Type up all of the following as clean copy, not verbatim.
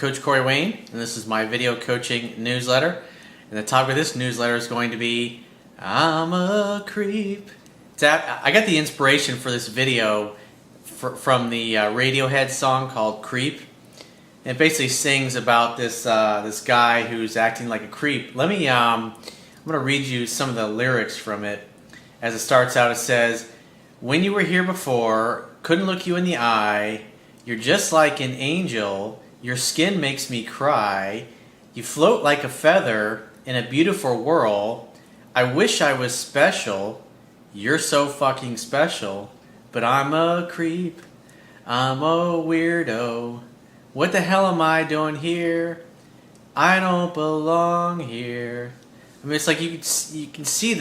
Coach Corey Wayne, and this is my video coaching newsletter. And the topic of this newsletter is going to be, I'm a creep. I got the inspiration for this video from the Radiohead song called Creep. And it basically sings about this guy who's acting like a creep. I'm going to read you some of the lyrics from it. As it starts out, it says, when you were here before, couldn't look you in the eye, you're just like an angel, your skin makes me cry, you float like a feather in a beautiful whirl, I wish I was special, you're so fucking special, but I'm a creep, I'm a weirdo, what the hell am I doing here, I don't belong here. I mean, it's like you can see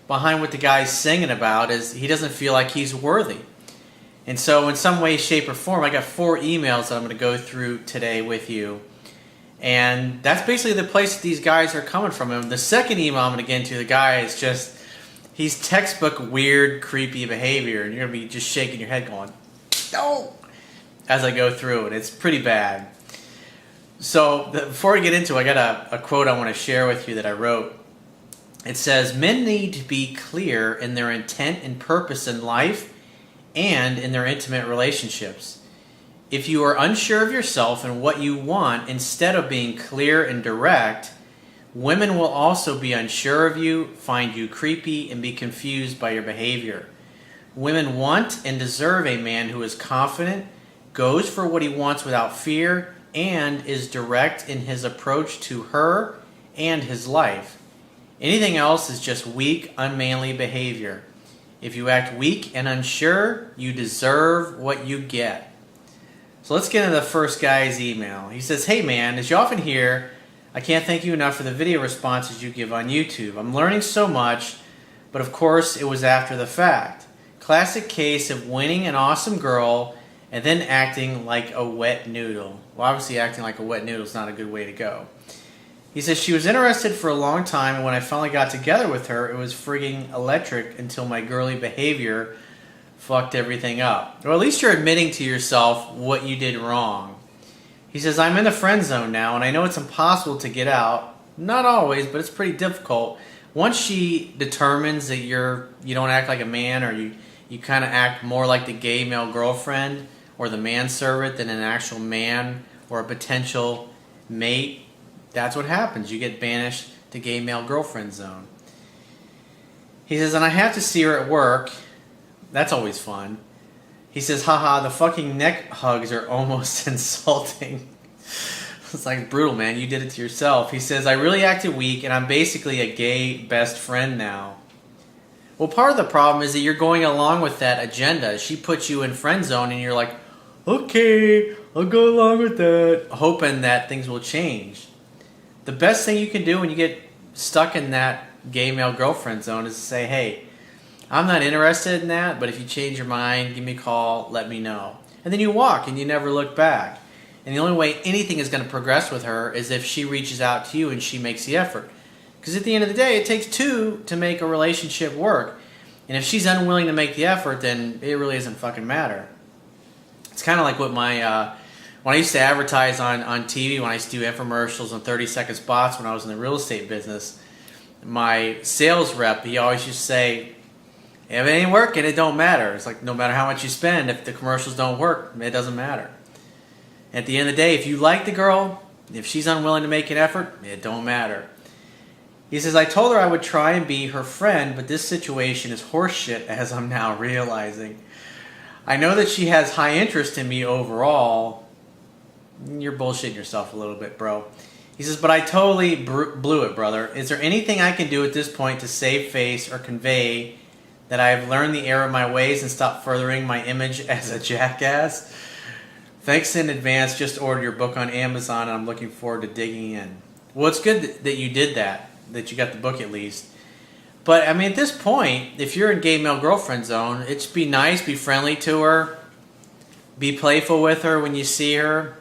behind what the guy's singing about is he doesn't feel like he's worthy. And so in some way, shape, or form, I got 4 emails that I'm going to go through today with you. And that's basically the place that these guys are coming from. And the second email I'm going to get into, the guy is just, he's textbook weird, creepy behavior. And you're going to be just shaking your head going, no, as I go through it. It's pretty bad. So before I get into it, I got a quote I want to share with you that I wrote. It says, men need to be clear in their intent and purpose in life and in their intimate relationships. If you are unsure of yourself and what you want, instead of being clear and direct, women will also be unsure of you, find you creepy, and be confused by your behavior. Women want and deserve a man who is confident, goes for what he wants without fear, and is direct in his approach to her and his life. Anything else is just weak, unmanly behavior. If you act weak and unsure, you deserve what you get. So let's get into the first guy's email. He says, hey man, as you often hear, I can't thank you enough for the video responses you give on YouTube. I'm learning so much, but of course it was after the fact. Classic case of winning an awesome girl and then acting like a wet noodle. Well, obviously acting like a wet noodle is not a good way to go. He says, she was interested for a long time, and when I finally got together with her, it was frigging electric until my girly behavior fucked everything up. Or at least you're admitting to yourself what you did wrong. He says, I'm in the friend zone now, and I know it's impossible to get out. Not always, but it's pretty difficult. Once she determines that you don't act like a man, or you kind of act more like the gay male girlfriend or the manservant than an actual man or a potential mate, that's what happens. You get banished to gay male girlfriend zone. He says, and I have to see her at work. That's always fun. He says, haha, the fucking neck hugs are almost insulting. It's like brutal, man. You did it to yourself. He says, I really acted weak and I'm basically a gay best friend now. Well, part of the problem is that you're going along with that agenda. She puts you in friend zone and you're like, okay, I'll go along with that, hoping that things will change. The best thing you can do when you get stuck in that gay male girlfriend zone is to say, hey, I'm not interested in that, but if you change your mind, give me a call, let me know. And then you walk and you never look back. And the only way anything is going to progress with her is if she reaches out to you and she makes the effort. Because at the end of the day, it takes 2 to make a relationship work. And if she's unwilling to make the effort, then it really doesn't fucking matter. It's kind of like what when I used to advertise on TV, when I used to do infomercials and 30-second spots when I was in the real estate business, my sales rep, he always used to say, if it ain't working, it don't matter. It's like no matter how much you spend, if the commercials don't work, it doesn't matter. At the end of the day, if you like the girl, if she's unwilling to make an effort, it don't matter. He says, I told her I would try and be her friend, but this situation is horseshit as I'm now realizing. I know that she has high interest in me overall. You're bullshitting yourself a little bit, bro. He says, but I totally blew it, brother. Is there anything I can do at this point to save face or convey that I have learned the error of my ways and stop furthering my image as a jackass? Thanks in advance. Just ordered your book on Amazon, and I'm looking forward to digging in. Well, it's good that you did that you got the book at least. But, I mean, at this point, if you're in gay male girlfriend zone, it's be nice, be friendly to her, be playful with her when you see her.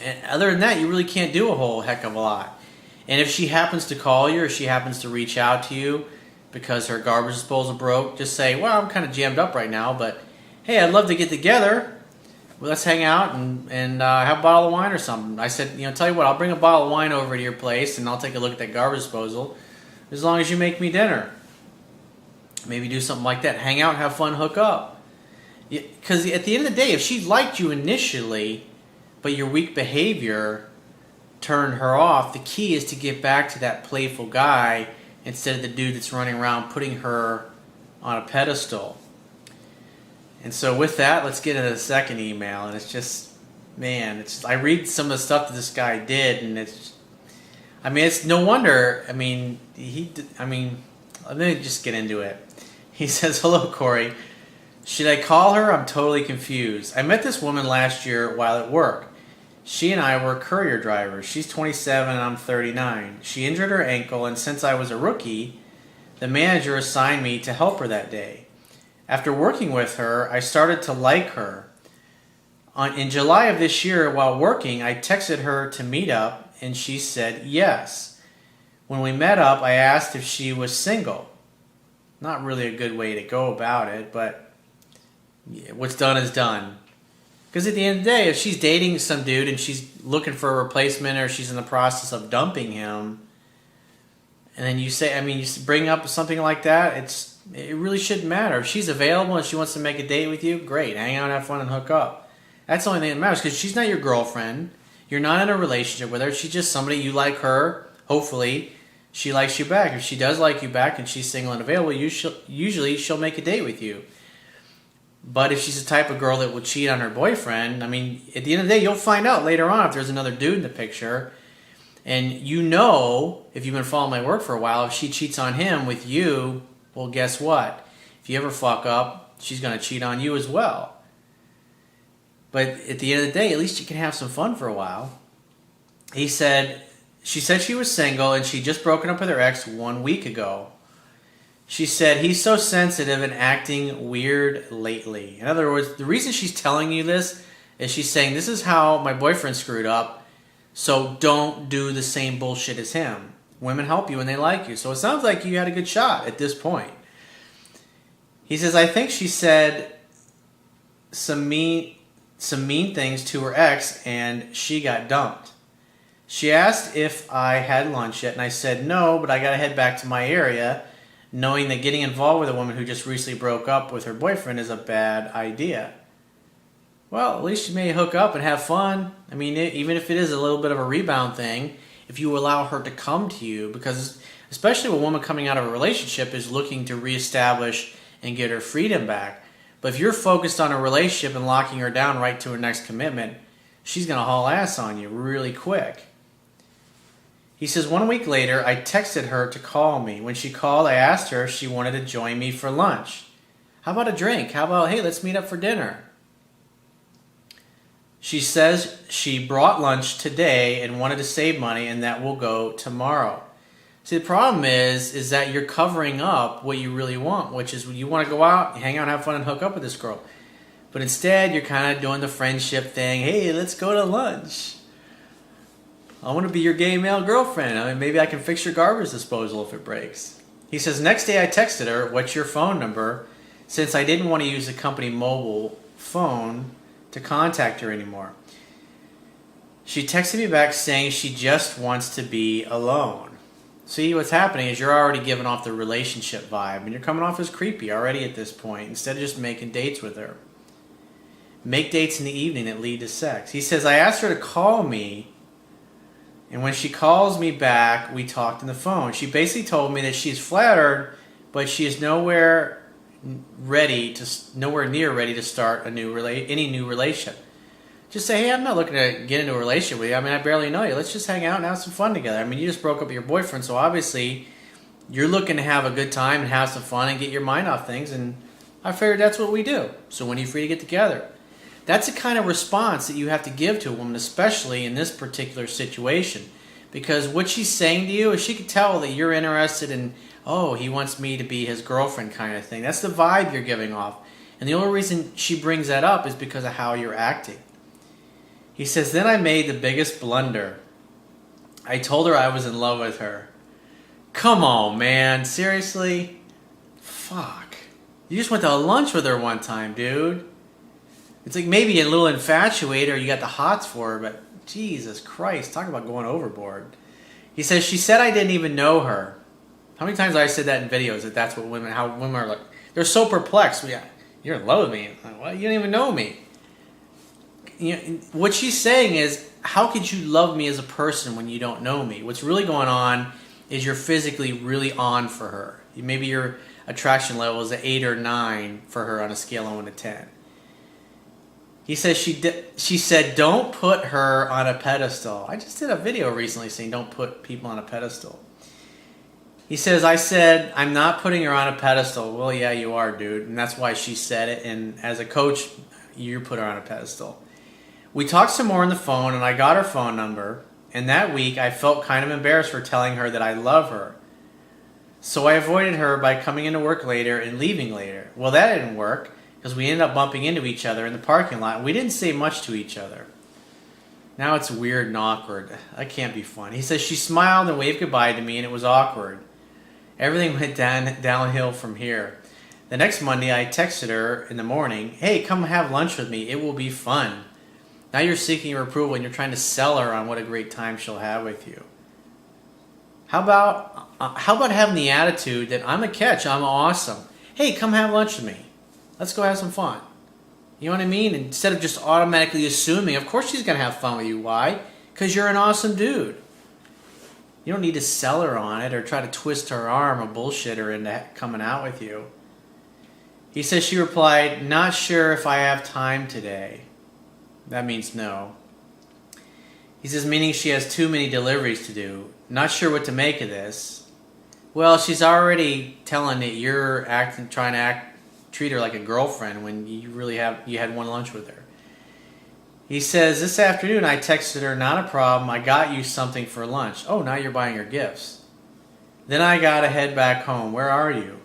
And other than that, you really can't do a whole heck of a lot. And if she happens to call you or she happens to reach out to you because her garbage disposal broke, just say, well, I'm kind of jammed up right now, but hey, I'd love to get together. well, let's hang out and have a bottle of wine or something. I said, tell you what, I'll bring a bottle of wine over to your place and I'll take a look at that garbage disposal as long as you make me dinner. Maybe do something like that. Hang out, have fun, hook up. Because at the end of the day, if she liked you initially, but your weak behavior turned her off, the key is to get back to that playful guy instead of the dude that's running around putting her on a pedestal. And so with that, let's get into the second email. And it's just, man, I read some of the stuff that this guy did, and it's no wonder. Let me just get into it. He says, "Hello, Corey. Should I call her? I'm totally confused. I met this woman last year while at work. She and I were courier drivers. She's 27 and I'm 39. She injured her ankle, and since I was a rookie, the manager assigned me to help her that day. After working with her, I started to like her. In July of this year, while working, I texted her to meet up, and she said yes. When we met up, I asked if she was single. Not really a good way to go about it, but what's done is done. Because at the end of the day, if she's dating some dude and she's looking for a replacement or she's in the process of dumping him, and then you bring up something like that, it really shouldn't matter. If she's available and she wants to make a date with you, great. Hang out, have fun, and hook up. That's the only thing that matters, because she's not your girlfriend. You're not in a relationship with her. She's just somebody, you like her. Hopefully, she likes you back. If she does like you back and she's single and available, usually she'll make a date with you. But if she's the type of girl that will cheat on her boyfriend, at the end of the day, you'll find out later on if there's another dude in the picture. And if you've been following my work for a while, if she cheats on him with you, well, guess what? If you ever fuck up, she's going to cheat on you as well. But at the end of the day, at least you can have some fun for a while. She said she was single and she'd just broken up with her ex 1 week ago. She said he's so sensitive and acting weird lately. In other words, the reason she's telling you this is she's saying, this is how my boyfriend screwed up, so don't do the same bullshit as him. Women help you when they like you. So it sounds like you had a good shot at this point. He says, I think she said some mean things to her ex and she got dumped. She asked if I had lunch yet, and I said no, but I got to head back to my area, knowing that getting involved with a woman who just recently broke up with her boyfriend is a bad idea. Well, at least you may hook up and have fun. Even if it is a little bit of a rebound thing, if you allow her to come to you, because especially a woman coming out of a relationship is looking to reestablish and get her freedom back. But if you're focused on a relationship and locking her down right to her next commitment, she's going to haul ass on you really quick. He says, 1 week later, I texted her to call me. When she called, I asked her if she wanted to join me for lunch. How about a drink? How about, hey, let's meet up for dinner? She says she brought lunch today and wanted to save money and that will go tomorrow. See, the problem is that you're covering up what you really want, which is you want to go out, hang out, have fun, and hook up with this girl. But instead, you're kind of doing the friendship thing. Hey, let's go to lunch. I want to be your gay male girlfriend. Maybe I can fix your garbage disposal if it breaks. He says, next day I texted her, what's your phone number? Since I didn't want to use the company mobile phone to contact her anymore. She texted me back saying she just wants to be alone. See, what's happening is you're already giving off the relationship vibe, and you're coming off as creepy already at this point, instead of just making dates with her. Make dates in the evening that lead to sex. He says, I asked her to call me, and when she calls me back, we talked on the phone. She basically told me that she's flattered, but she is nowhere near ready to start any new relationship. Just say, hey, I'm not looking to get into a relationship with you. I barely know you. Let's just hang out and have some fun together. You just broke up with your boyfriend, so obviously you're looking to have a good time and have some fun and get your mind off things, and I figured that's what we do. So when are you free to get together? That's the kind of response that you have to give to a woman, especially in this particular situation. Because what she's saying to you is she could tell that you're interested in, oh, he wants me to be his girlfriend kind of thing. That's the vibe you're giving off. And the only reason she brings that up is because of how you're acting. He says, then I made the biggest blunder. I told her I was in love with her. Come on, man. Seriously? Fuck. You just went to lunch with her one time, dude. It's like maybe a little infatuated or you got the hots for her, but Jesus Christ, talk about going overboard. He says, she said I didn't even know her. How many times have I said that in videos, that that's what women, how women are like, they're so perplexed. Yeah, you're in love with me. Well, you don't even know me. You know, what she's saying is, how could you love me as a person when you don't know me? What's really going on is you're physically really on for her. Maybe your attraction level is an 8 or 9 for her on a scale of 1 to 10. He says she said, don't put her on a pedestal. I just did a video recently saying don't put people on a pedestal. He says, I said, I'm not putting her on a pedestal. Well, yeah, you are, dude. And that's why she said it. And as a coach, you put her on a pedestal. We talked some more on the phone, and I got her phone number. And that week, I felt kind of embarrassed for telling her that I love her. So I avoided her by coming into work later and leaving later. Well, that didn't work, because we ended up bumping into each other in the parking lot. And we didn't say much to each other. Now it's weird and awkward. That can't be fun. He says she smiled and waved goodbye to me, and it was awkward. Everything went downhill from here. The next Monday, I texted her in the morning, hey, come have lunch with me. It will be fun. Now you're seeking her approval and you're trying to sell her on what a great time she'll have with you. How about having the attitude that I'm a catch, I'm awesome. Hey, come have lunch with me. Let's go have some fun. You know what I mean? Instead of just automatically assuming, of course she's going to have fun with you. Why? Because you're an awesome dude. You don't need to sell her on it or try to twist her arm or bullshit her into coming out with you. He says she replied, not sure if I have time today. That means no. He says, meaning she has too many deliveries to do. Not sure what to make of this. Well, she's already telling that you're trying to treat her like a girlfriend when you had one lunch with her. He says, this afternoon I texted her, not a problem, I got you something for lunch. Oh, now you're buying her gifts. Then I gotta head back home. Where are you?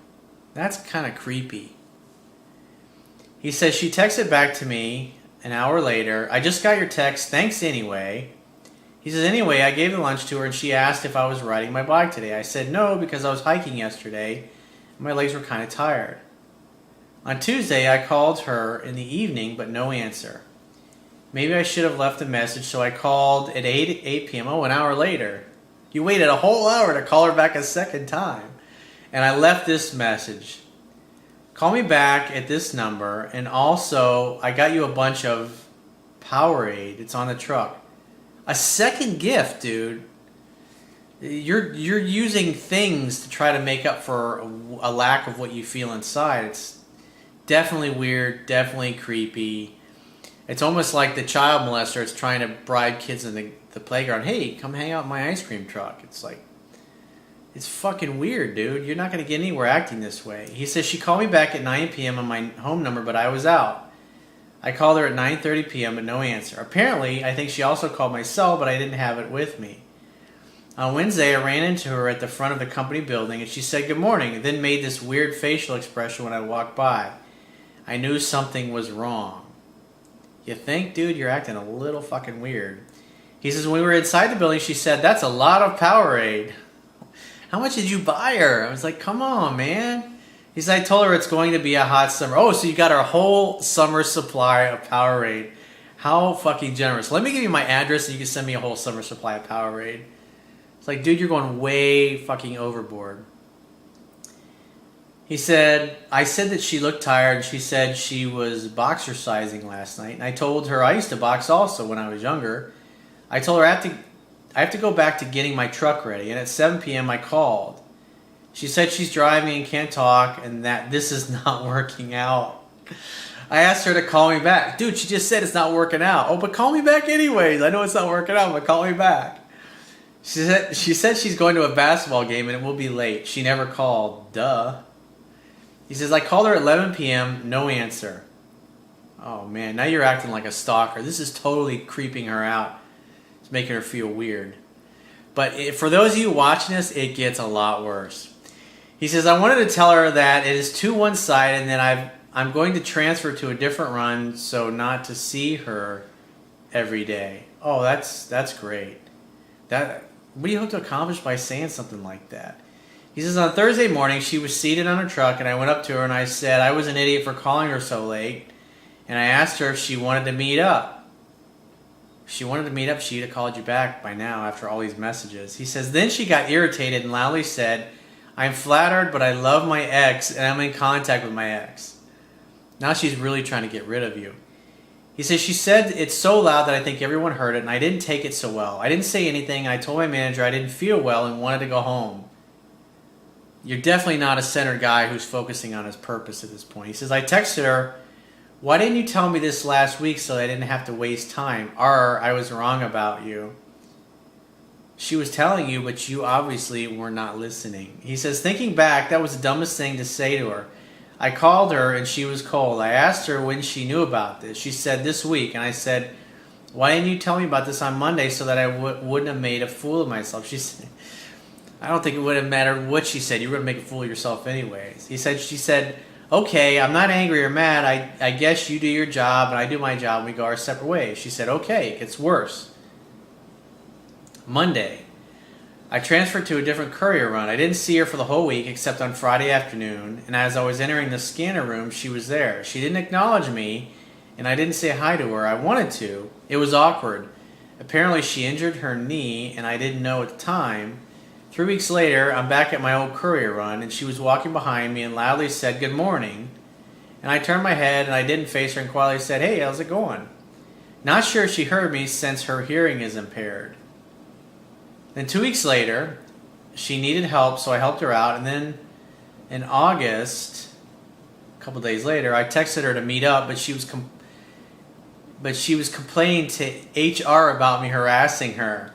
That's kind of creepy. He says, she texted back to me an hour later, I just got your text, thanks anyway. He says, anyway, I gave the lunch to her and she asked if I was riding my bike today. I said no because I was hiking yesterday and my legs were kind of tired. On Tuesday, I called her in the evening, but no answer. Maybe I should have left a message, so I called at 8 p.m. Oh, an hour later. You waited a whole hour to call her back a second time. And I left this message. Call me back at this number, and also, I got you a bunch of Powerade. It's on the truck. A second gift, dude. You're using things to try to make up for a lack of what you feel inside. It's definitely weird, definitely creepy. It's almost like the child molester is trying to bribe kids in the playground. Hey, come hang out in my ice cream truck. It's like, it's fucking weird, dude. You're not going to get anywhere acting this way. He says she called me back at 9 p.m. on my home number, but I was out. I called her at 9:30 p.m., but no answer. Apparently, I think she also called my cell, but I didn't have it with me. On Wednesday, I ran into her at the front of the company building, and she said good morning, and then made this weird facial expression when I walked by. I knew something was wrong. You think, dude, you're acting a little fucking weird. He says, when we were inside the building, she said, that's a lot of Powerade. How much did you buy her? I was like, come on, man. He said, I told her it's going to be a hot summer. Oh, so you got her whole summer supply of Powerade. How fucking generous. Let me give you my address and you can send me a whole summer supply of Powerade. It's like, dude, you're going way fucking overboard. He said, I said that she looked tired, and she said she was boxercising last night. And I told her I used to box also when I was younger. I told her I have to go back to getting my truck ready. And at 7 p.m. I called. She said she's driving and can't talk and that this is not working out. I asked her to call me back. Dude, she just said it's not working out. Oh, but call me back anyways. I know it's not working out, but call me back. She said she's going to a basketball game and it will be late. She never called. Duh. He says, I called her at 11 p.m., no answer. Oh, man, now you're acting like a stalker. This is totally creeping her out. It's making her feel weird. But for those of you watching this, it gets a lot worse. He says, I wanted to tell her that it is too one-sided and that I'm going to transfer to a different run so not to see her every day. Oh, that's great. What do you hope to accomplish by saying something like that? He says, on Thursday morning, she was seated on her truck, and I went up to her and I said I was an idiot for calling her so late, And I asked her if she wanted to meet up. If she wanted to meet up, she'd have called you back by now after all these messages. He says, then she got irritated and loudly said, I'm flattered, but I love my ex and I'm in contact with my ex. Now she's really trying to get rid of you. He says, she said it's so loud that I think everyone heard it and I didn't take it so well. I didn't say anything. I told my manager I didn't feel well and wanted to go home. You're definitely not a centered guy who's focusing on his purpose at this point. He says, I texted her, why didn't you tell me this last week so I didn't have to waste time? Or I was wrong about you. She was telling you, but you obviously were not listening. He says, thinking back, that was the dumbest thing to say to her. I called her and she was cold. I asked her when she knew about this. She said this week. And I said, why didn't you tell me about this on Monday so that I wouldn't have made a fool of myself? She said, I don't think it would have mattered what she said. You were going to make a fool of yourself anyways. She said, okay, I'm not angry or mad. I guess you do your job and I do my job and we go our separate ways. She said, okay, it gets worse. Monday, I transferred to a different courier run. I didn't see her for the whole week except on Friday afternoon, and as I was entering the scanner room, she was there. She didn't acknowledge me, and I didn't say hi to her. I wanted to. It was awkward. Apparently she injured her knee, and I didn't know at the time. 3 weeks later, I'm back at my old courier run, and she was walking behind me and loudly said, good morning. And I turned my head, and I didn't face her and quietly said, hey, how's it going? Not sure she heard me since her hearing is impaired. Then 2 weeks later, she needed help, so I helped her out. And then in August, a couple days later, I texted her to meet up, but she was complaining to HR about me harassing her.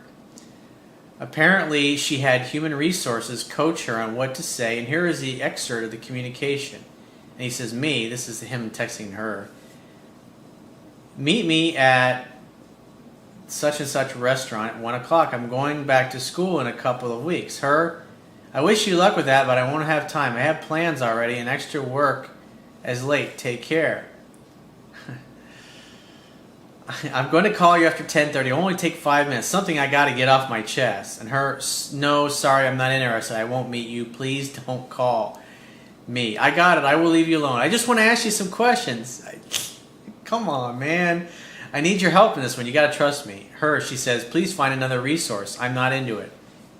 Apparently, she had human resources coach her on what to say, and here is the excerpt of the communication. And he says, this is him texting her. Meet me at such and such restaurant at 1 o'clock. I'm going back to school in a couple of weeks. Her, I wish you luck with that, but I won't have time. I have plans already and extra work as late. Take care. I'm going to call you after 10:30. It'll only take 5 minutes. Something I got to get off my chest. And her, no, sorry, I'm not interested. I won't meet you. Please don't call me. I got it. I will leave you alone. I just want to ask you some questions. Come on, man. I need your help in this one. You got to trust me. Her, she says, please find another resource. I'm not into it.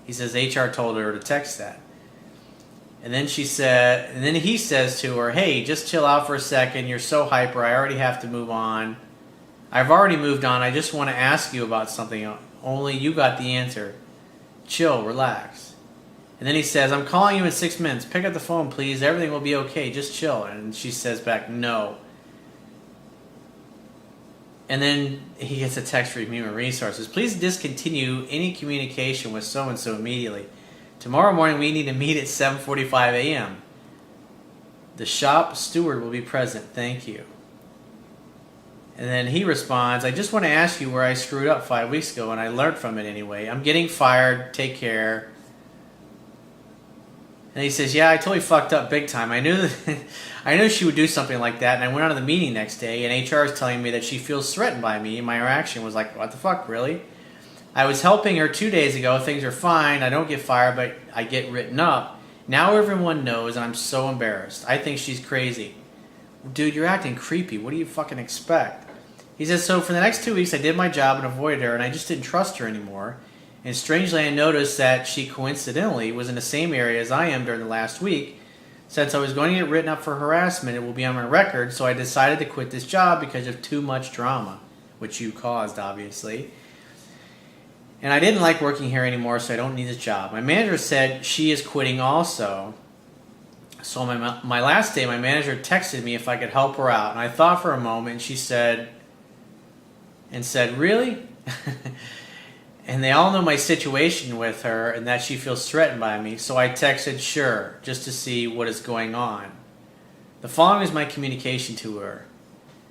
He says HR told her to text that. And then he says to her, hey, just chill out for a second. You're so hyper. I already have to move on. I've already moved on. I just want to ask you about something. Only you got the answer. Chill, relax. And then he says, I'm calling you in 6 minutes. Pick up the phone, please. Everything will be okay. Just chill. And she says back, no. And then he gets a text from Human Resources. Please discontinue any communication with so-and-so immediately. Tomorrow morning we need to meet at 7:45 a.m. The shop steward will be present. Thank you. And then he responds, I just want to ask you where I screwed up 5 weeks ago and I learned from it anyway. I'm getting fired. Take care. And he says, yeah, I totally fucked up big time. I knew she would do something like that, and I went out of the meeting next day, and HR is telling me that she feels threatened by me, and my reaction was like, what the fuck, really? I was helping her 2 days ago. Things are fine. I don't get fired, but I get written up. Now everyone knows, and I'm so embarrassed. I think she's crazy. Dude, you're acting creepy. What do you fucking expect? He says, so for the next 2 weeks, I did my job and avoided her, and I just didn't trust her anymore. And strangely, I noticed that she coincidentally was in the same area as I am during the last week. Since I was going to get written up for harassment, it will be on my record, so I decided to quit this job because of too much drama, which you caused, obviously. And I didn't like working here anymore, so I don't need this job. My manager said she is quitting also. So on my last day, my manager texted me if I could help her out. And I thought for a moment, and she said, really? And they all know my situation with her and that she feels threatened by me, so I texted sure, just to see what is going on. The following is my communication to her.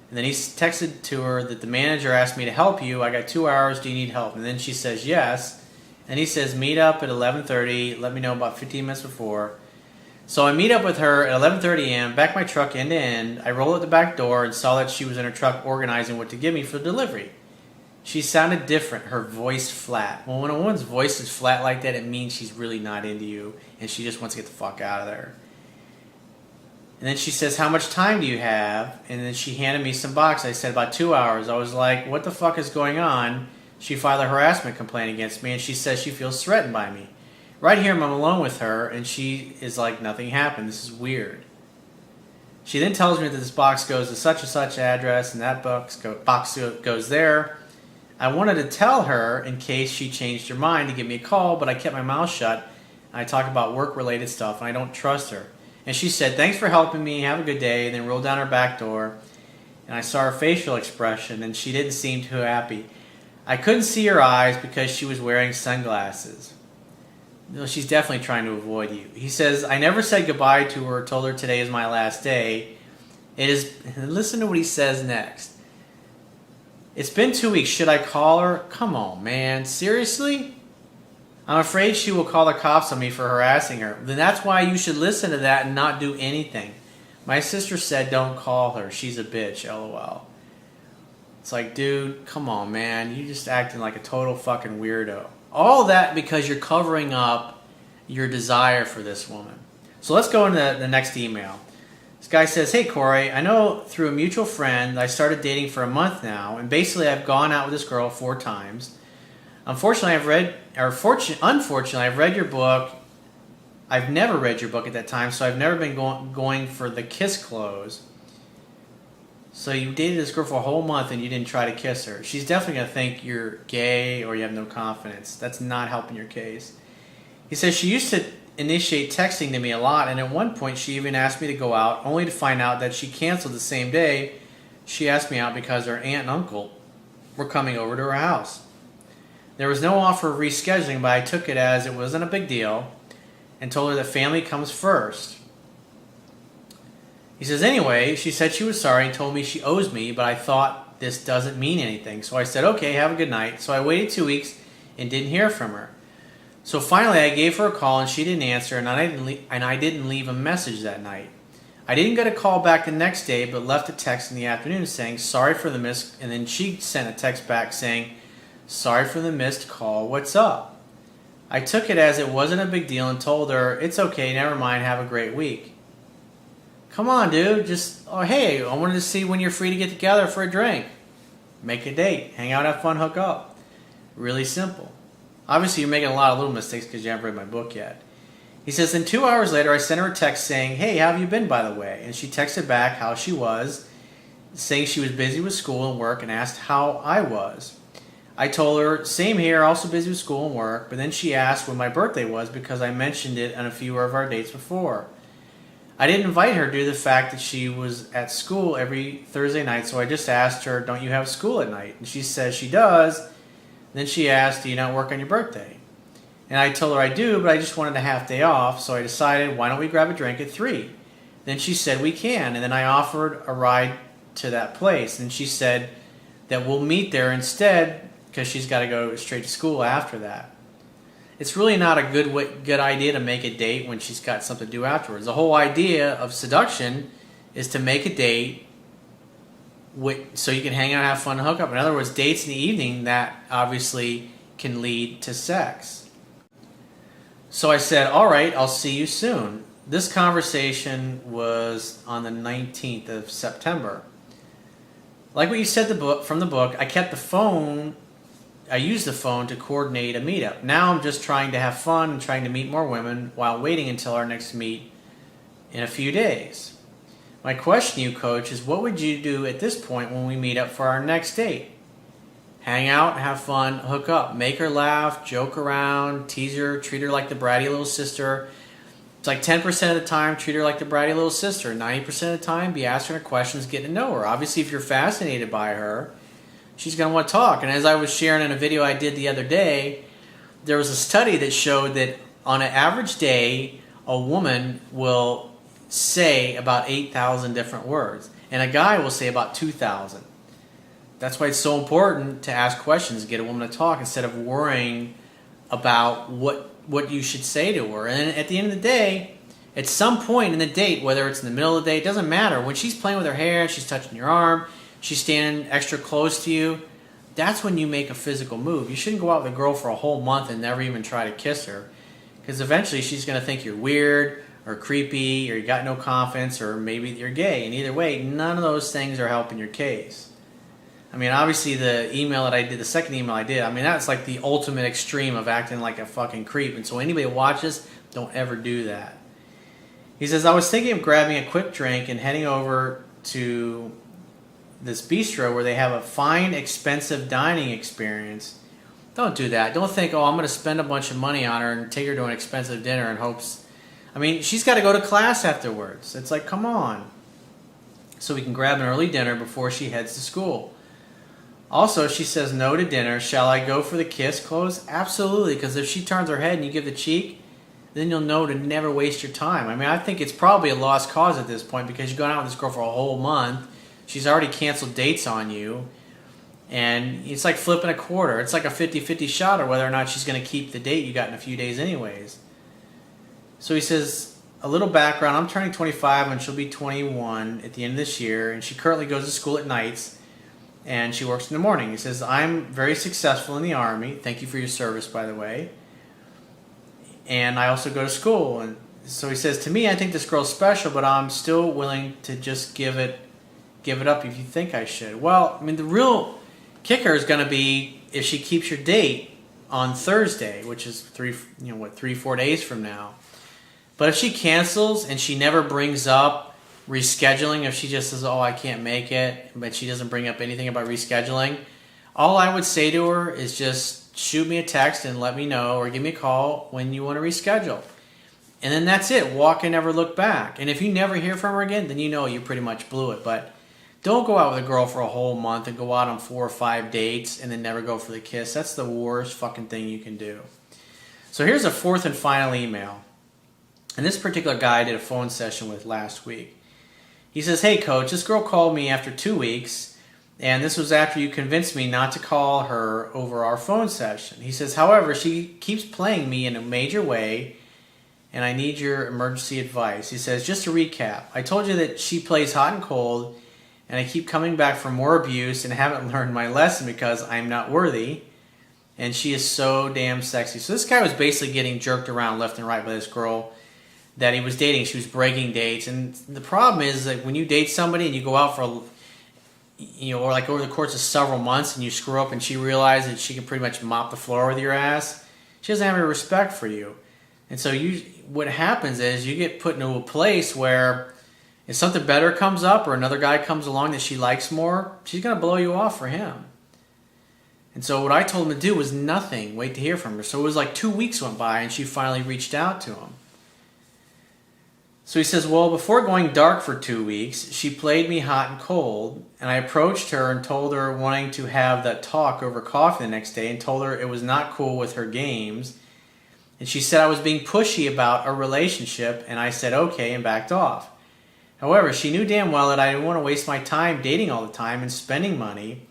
And then he texted to her that the manager asked me to help you. I got 2 hours. Do you need help? And then she says yes. And he says meet up at 11:30. Let me know about 15 minutes before. So I meet up with her at 11:30 a.m., back my truck end to end. I roll out the back door and saw that she was in her truck organizing what to give me for delivery. She sounded different, her voice flat. Well, when a woman's voice is flat like that, it means she's really not into you and she just wants to get the fuck out of there. And then she says, how much time do you have? And then she handed me some box. I said, about 2 hours. I was like, what the fuck is going on? She filed a harassment complaint against me, and she says she feels threatened by me. Right here, I'm alone with her, and she is like, nothing happened. This is weird. She then tells me that this box goes to such and such address, and that box goes there. I wanted to tell her in case she changed her mind to give me a call, but I kept my mouth shut, and I talk about work-related stuff, and I don't trust her. And she said, thanks for helping me, have a good day, and then rolled down her back door. And I saw her facial expression, and she didn't seem too happy. I couldn't see her eyes because she was wearing sunglasses. No, she's definitely trying to avoid you. He says, I never said goodbye to her, told her today is my last day. Listen to what he says next. It's been 2 weeks. Should I call her? Come on, man. Seriously? I'm afraid she will call the cops on me for harassing her. Then that's why you should listen to that and not do anything. My sister said don't call her. She's a bitch, LOL. It's like, dude, come on, man. You're just acting like a total fucking weirdo. All that because you're covering up your desire for this woman. So let's go into the next email. This guy says, hey, Corey, I know through a mutual friend I started dating for a month now, and basically I've gone out with this girl 4 times. Unfortunately, I've read your book. I've never read your book at that time, so I've never been going for the kiss close. So you dated this girl for a whole month and you didn't try to kiss her. She's definitely going to think you're gay or you have no confidence. That's not helping your case. He says she used to initiate texting to me a lot, and at one point she even asked me to go out, only to find out that she canceled the same day she asked me out because her aunt and uncle were coming over to her house. There was no offer of rescheduling, but I took it as it wasn't a big deal and told her that family comes first. He says, anyway, she said she was sorry and told me she owes me, but I thought this doesn't mean anything. So I said, okay, have a good night. So I waited 2 weeks and didn't hear from her. So finally I gave her a call and she didn't answer, and I didn't leave a message that night. I didn't get a call back the next day, but left a text in the afternoon saying, sorry for the miss, and then she sent a text back saying, sorry for the missed call, what's up? I took it as it wasn't a big deal and told her, it's okay, never mind, have a great week. Come on, dude, hey, I wanted to see when you're free to get together for a drink. Make a date, hang out, have fun, hook up. Really simple. Obviously, you're making a lot of little mistakes because you haven't read my book yet. He says, then 2 hours later, I sent her a text saying, hey, how have you been, by the way? And she texted back how she was, saying she was busy with school and work, and asked how I was. I told her, same here, also busy with school and work, but then she asked when my birthday was because I mentioned it on a few of our dates before. I didn't invite her due to the fact that she was at school every Thursday night, so I just asked her, don't you have school at night? And she says she does. Then she asked, do you not work on your birthday? And I told her I do, but I just wanted a half day off, so I decided, why don't we grab a drink at 3? Then she said we can, and then I offered a ride to that place. And she said that we'll meet there instead because she's got to go straight to school after that. It's really not a good idea to make a date when she's got something to do afterwards. The whole idea of seduction is to make a date so you can hang out and have fun and hook up. In other words, dates in the evening, that obviously can lead to sex. So I said, all right, I'll see you soon. This conversation was on the 19th of September. Like what you said from the book, I kept the phone. I used the phone to coordinate a meetup. Now I'm just trying to have fun and trying to meet more women while waiting until our next meet in a few days. My question to you, Coach, is what would you do at this point when we meet up for our next date? Hang out, have fun, hook up, make her laugh, joke around, tease her, treat her like the bratty little sister. It's like 10% of the time, treat her like the bratty little sister. 90% of the time, be asking her questions, getting to know her. Obviously, if you're fascinated by her, she's going to want to talk. And as I was sharing in a video I did the other day, there was a study that showed that on an average day, a woman will say about 8,000 different words, and a guy will say about 2,000. That's why it's so important to ask questions, get a woman to talk, instead of worrying about what you should say to her. And at the end of the day, at some point in the date, whether it's in the middle of the day, it doesn't matter. When she's playing with her hair, she's touching your arm, she's standing extra close to you, that's when you make a physical move. You shouldn't go out with a girl for a whole month and never even try to kiss her, because eventually she's going to think you're weird, or creepy, or you got no confidence, or maybe you're gay. And either way, none of those things are helping your case. I mean, obviously the email that I did, the second email I did, I mean, that's like the ultimate extreme of acting like a fucking creep. And so anybody that watches, don't ever do that. He says, I was thinking of grabbing a quick drink and heading over to this bistro where they have a fine, expensive dining experience. Don't do that. Don't think, oh, I'm going to spend a bunch of money on her and take her to an expensive dinner in hopes. I mean, she's got to go to class afterwards. It's like, come on. So we can grab an early dinner before she heads to school. Also, she says no to dinner. Shall I go for the kiss close? Absolutely, because if she turns her head and you give the cheek, then you'll know to never waste your time. I mean, I think it's probably a lost cause at this point because you've gone out with this girl for a whole month. She's already canceled dates on you. And it's like flipping a quarter. It's like a 50-50 shot of whether or not she's going to keep the date you got in a few days anyways. So he says, a little background. I'm turning 25 and she'll be 21 at the end of this year. And she currently goes to school at nights. And she works in the morning. He says, I'm very successful in the Army. Thank you for your service, by the way. And I also go to school. And so he says, to me, I think this girl's special, but I'm still willing to just give it up if you think I should. Well, I mean, the real kicker is going to be if she keeps your date on Thursday, which is 3-4 days from now. But if she cancels and she never brings up rescheduling, if she just says, oh, I can't make it, but she doesn't bring up anything about rescheduling, all I would say to her is just shoot me a text and let me know, or give me a call when you want to reschedule. And then that's it. Walk and never look back. And if you never hear from her again, then you know you pretty much blew it. But don't go out with a girl for a whole month and go out on 4 or 5 dates and then never go for the kiss. That's the worst fucking thing you can do. So here's a fourth and final email. And this particular guy I did a phone session with last week. He says, hey, coach, this girl called me after 2 weeks, and this was after you convinced me not to call her over our phone session. He says, however, she keeps playing me in a major way, and I need your emergency advice. He says, just to recap, I told you that she plays hot and cold, and I keep coming back for more abuse and haven't learned my lesson because I'm not worthy, and she is so damn sexy. So this guy was basically getting jerked around left and right by this girl that he was dating. She was breaking dates. And the problem is that when you date somebody and you go out for, or like over the course of several months and you screw up and she realizes that she can pretty much mop the floor with your ass, she doesn't have any respect for you. And so what happens is you get put into a place where if something better comes up or another guy comes along that she likes more, she's going to blow you off for him. And so what I told him to do was nothing. Wait to hear from her. So it was like 2 weeks went by and she finally reached out to him. So he says, well, before going dark for 2 weeks, she played me hot and cold, and I approached her and told her wanting to have that talk over coffee the next day and told her it was not cool with her games. And she said I was being pushy about a relationship, and I said okay and backed off. However, she knew damn well that I didn't want to waste my time dating all the time and spending money,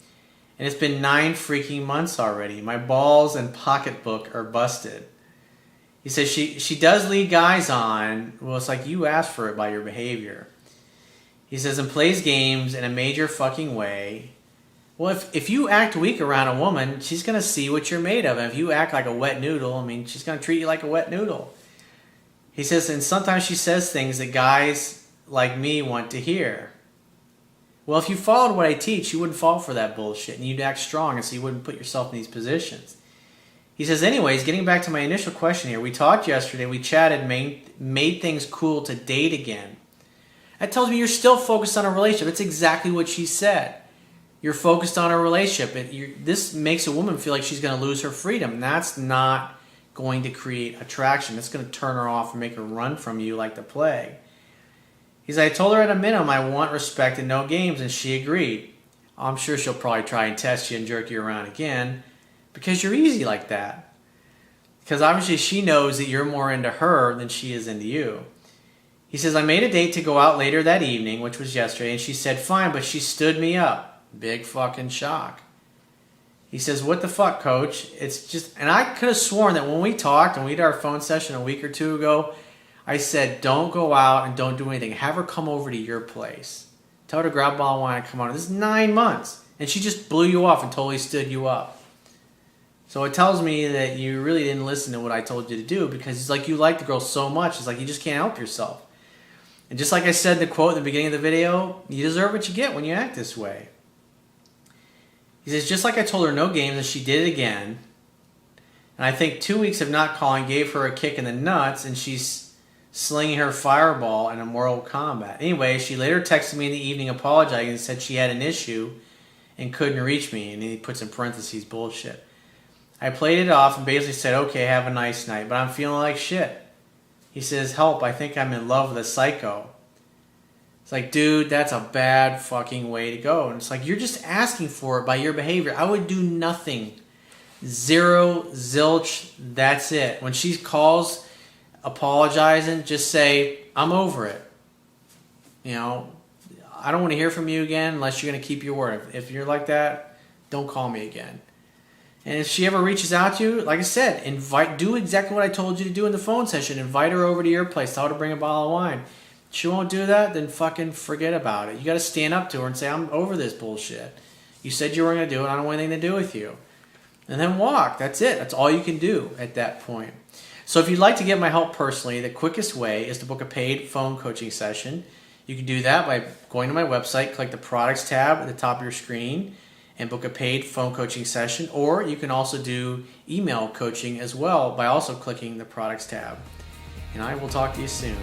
and it's been 9 freaking months already. My balls and pocketbook are busted. He says she does lead guys on. Well, it's like you asked for it by your behavior. He says, and plays games in a major fucking way. Well, if you act weak around a woman, she's going to see what you're made of. And if you act like a wet noodle, I mean, she's going to treat you like a wet noodle. He says, and sometimes she says things that guys like me want to hear. Well, if you followed what I teach, you wouldn't fall for that bullshit. And you'd act strong, and so you wouldn't put yourself in these positions. He says, anyways, getting back to my initial question here, we talked yesterday, we chatted, made things cool to date again. That tells me you're still focused on a relationship. It's exactly what she said. You're focused on a relationship. This makes a woman feel like she's going to lose her freedom. That's not going to create attraction. That's going to turn her off and make her run from you like the plague. He said, I told her at a minimum I want respect and no games, and she agreed. I'm sure she'll probably try and test you and jerk you around again. Because you're easy like that. Because obviously she knows that you're more into her than she is into you. He says, I made a date to go out later that evening, which was yesterday, and she said, fine, but she stood me up. Big fucking shock. He says, what the fuck, coach? It's just, and I could have sworn that when we talked and we did our phone session a week or two ago, I said, don't go out and don't do anything. Have her come over to your place. Tell her to grab a bottle of wine and come on. This is 9 months. And she just blew you off and totally stood you up. So it tells me that you really didn't listen to what I told you to do, because it's like you like the girl so much, it's like you just can't help yourself. And just like I said in the quote in the beginning of the video, you deserve what you get when you act this way. He says, just like I told her no games and she did it again. And I think 2 weeks of not calling gave her a kick in the nuts, and she's slinging her fireball in a Mortal Kombat. Anyway, she later texted me in the evening apologizing and said she had an issue and couldn't reach me. And he puts in parentheses, bullshit. I played it off and basically said, okay, have a nice night, but I'm feeling like shit. He says, help, I think I'm in love with a psycho. It's like, dude, that's a bad fucking way to go. And it's like, you're just asking for it by your behavior. I would do nothing. Zero, zilch, that's it. When she calls apologizing, just say, I'm over it. You know, I don't want to hear from you again unless you're going to keep your word. If you're like that, don't call me again. And if she ever reaches out to you, like I said, do exactly what I told you to do in the phone session. Invite her over to your place. Tell her to bring a bottle of wine. If she won't do that, then fucking forget about it. You got to stand up to her and say, I'm over this bullshit. You said you were going to do it. I don't want anything to do with you. And then walk. That's it. That's all you can do at that point. So if you'd like to get my help personally, the quickest way is to book a paid phone coaching session. You can do that by going to my website, click the products tab at the top of your screen, and book a paid phone coaching session. Or you can also do email coaching as well by also clicking the products tab. And I will talk to you soon.